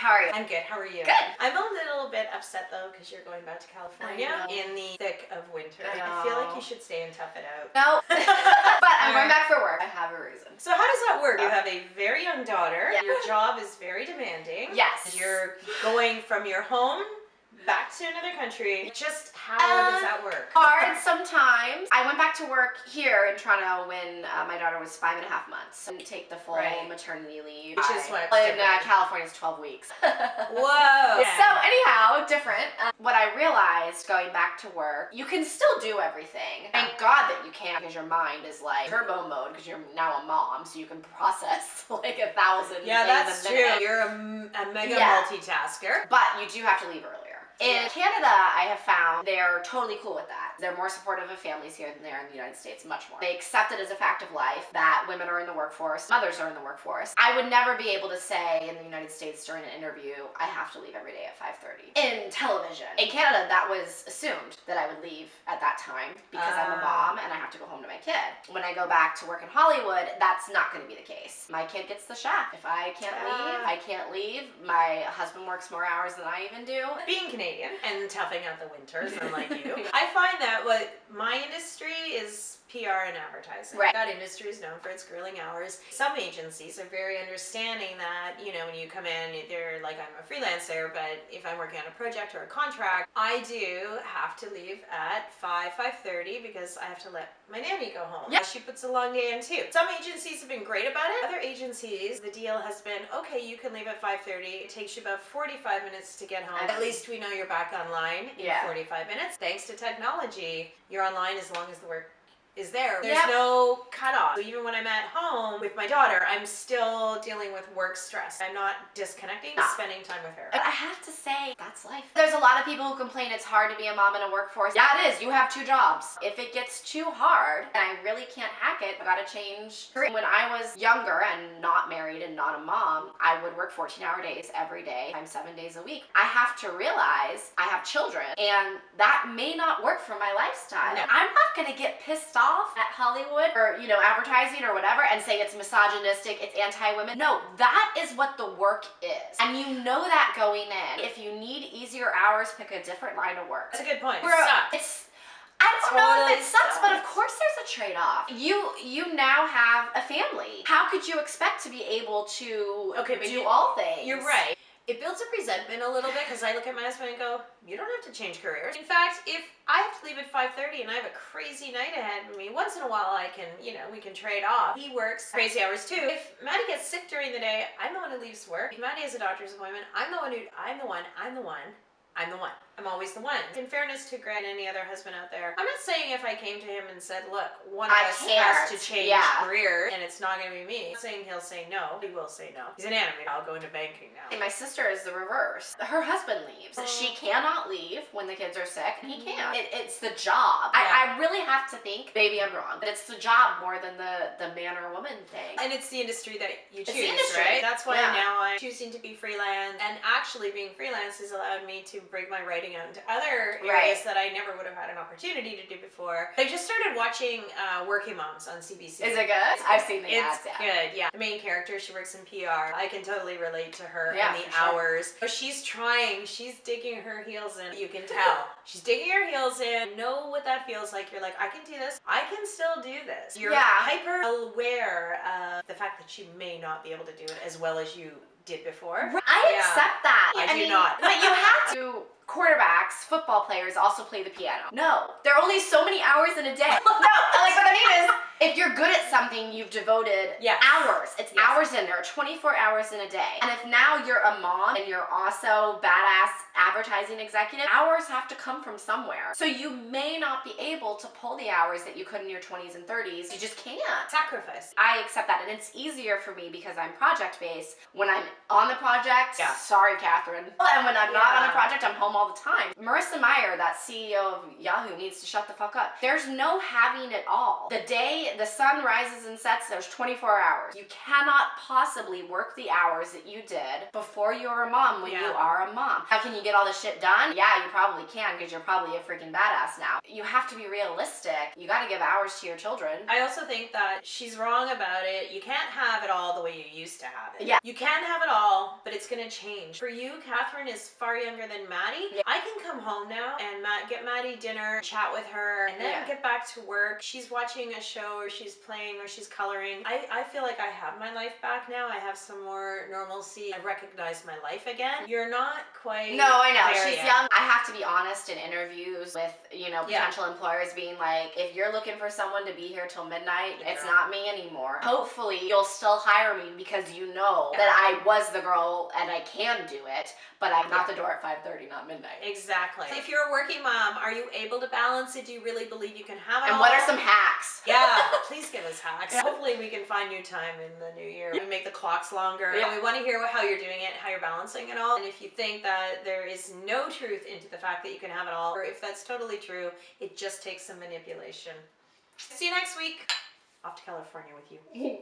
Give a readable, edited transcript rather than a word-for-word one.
How are you? I'm good. How are you? Good. I'm a little bit upset though because you're going back to California in the thick of winter. I feel like you should stay and tough it out. No. But I'm going back for work. I have a reason. So how does that work? You have a very young daughter. Yeah. Your job is very demanding. Yes. You're going from your home back to another country. Just how does that work? Hard sometimes. I went back to work here in Toronto when my daughter was 5.5 months. I didn't take the full maternity leave. Which is what? In California, it's 12 weeks. Whoa. So anyhow, different. What I realized going back to work, you can still do everything. Thank God that you can, because your mind is like turbo mode because you're now a mom, so you can process like 1,000 Yeah, that's things a minute. true. You're a mega multitasker. But you do have to leave earlier. In Canada, I have found they're totally cool with that. They're more supportive of families here than they are in the United States, much more. They accept it as a fact of life that women are in the workforce, mothers are in the workforce. I would never be able to say in the United States during an interview, I have to leave every day at 5:30. In television. In Canada, that was assumed that I would leave at that time because I'm a mom and I have to go home to my kid. When I go back to work in Hollywood, that's not going to be the case. My kid gets the shaft. If I can't leave, I can't leave. My husband works more hours than I even do. Being Canadian and toughing out the winters, unlike you, I find that what my industry is PR and advertising. Right. That industry is known for its grueling hours. Some agencies are very understanding that, you know, when you come in, they're like, I'm a freelancer, but if I'm working on a project or a contract, I do have to leave at 5:30 because I have to let my nanny go home. Yep. She puts a long day in too. Some agencies have been great about it. Other agencies, the deal has been, okay, you can leave at 5:30. It takes you about 45 minutes to get home. At least we know you're back online in 45 minutes. Thanks to technology, you're online as long as the work is there. There's no cutoff. So even when I'm at home with my daughter, I'm still dealing with work stress. I'm not disconnecting, spending time with her. But I have to say, that's life. There's a lot of people who complain it's hard to be a mom in a workforce. Yeah, it is. You have 2 jobs. If it gets too hard and I really can't hack it, I gotta change. When I was younger and not married and not a mom, I would work 14-hour days every day, 7 days a week. I have to realize I have children and that may not work for my lifestyle. No. I'm not gonna get pissed off at Hollywood or, you know, advertising or whatever and say it's misogynistic, it's anti-women. No, that is what the work is. And you know that going in. If you need easier hours, pick a different line of work. That's a good point. I don't know if it sucks, but of course there's a trade-off. You now have a family. How could you expect to be able to do all things? You're right. It builds up resentment a little bit because I look at my husband and go, you don't have to change careers. In fact, if I have to leave at 5:30 and I have a crazy night ahead of me, once in a while I can, you know, we can trade off. He works crazy hours too. If Maddie gets sick during the day, I'm the one who leaves work. If Maddie has a doctor's appointment, I'm the one. I'm always the one. In fairness to Greg and any other husband out there, I'm not saying if I came to him and said, look, one of us has to change career and it's not going to be me. I'm not saying he'll say no. He will say no. He's an animator. I'll go into banking now. And my sister is the reverse. Her husband leaves. She cannot leave when the kids are sick, and he can't. It's the job. I really have to think, maybe I'm wrong, but it's the job more than the man or woman thing. And it's the industry that you choose, it's the industry. right? That's why now I'm choosing to be freelance, and actually being freelance has allowed me to break my writing out into other areas that I never would have had an opportunity to do before. I just started watching Working Moms on CBC. Is it good? I've seen the ads. It's good, yeah. The main character, she works in PR. I can totally relate to her and the hours. But she's trying, she's digging her heels in. You can tell. She's digging her heels in. You know what that feels like. You're like, I can do this. I can still do this. You're hyper aware of the fact that you may not be able to do it as well as you did before. I accept that. I do not. But you have to. Quarterbacks, football players also play the piano. No, there are only so many hours in a day. No, like what I mean is, if you're good at something, you've devoted hours. It's hours in there, 24 hours in a day. And if now you're a mom and you're also badass advertising executive, hours have to come from somewhere. So you may not be able to pull the hours that you could in your 20s and 30s. You just can't. Sacrifice. I accept that, and it's easier for me because I'm project-based. When I'm on the project, sorry, Catherine. And when I'm not on a project, I'm home all the time. Marissa Mayer, that CEO of Yahoo, needs to shut the fuck up. There's no having it all. The day the sun rises and sets, there's 24 hours. You cannot possibly work the hours that you did before you were a mom when you are a mom. How can you get all this shit done? Yeah, you probably can because you're probably a freaking badass now. You have to be realistic. You got to give hours to your children. I also think that she's wrong about it. You can't have it all the way you used to have it. Yeah. You can have it all normal, but it's going to change. For you, Catherine is far younger than Maddie. Yeah. I can come home now and get Maddie dinner, chat with her, and then get back to work. She's watching a show, or she's playing, or she's coloring. I feel like I have my life back now. I have some more normalcy. I recognize my life again. You're not quite. No, I know. there She's yet. young. I have to be honest in interviews with, potential employers being like, if you're looking for someone to be here till midnight, it's not me anymore. Hopefully you'll still hire me because you know that I was the girl and I can do it, but I'm not the door at 5:30, not midnight. Exactly. If you're a working mom, are you able to balance it? Do you really believe you can have it And all? what are some hacks? Yeah, please give us hacks. Hopefully we can find new time in the new year. We make the clocks longer. And we want to hear how you're doing it, how you're balancing it all. And if you think that there is no truth into the fact that you can have it all, or if that's totally true, it just takes some manipulation. See you next week. Off to California with you.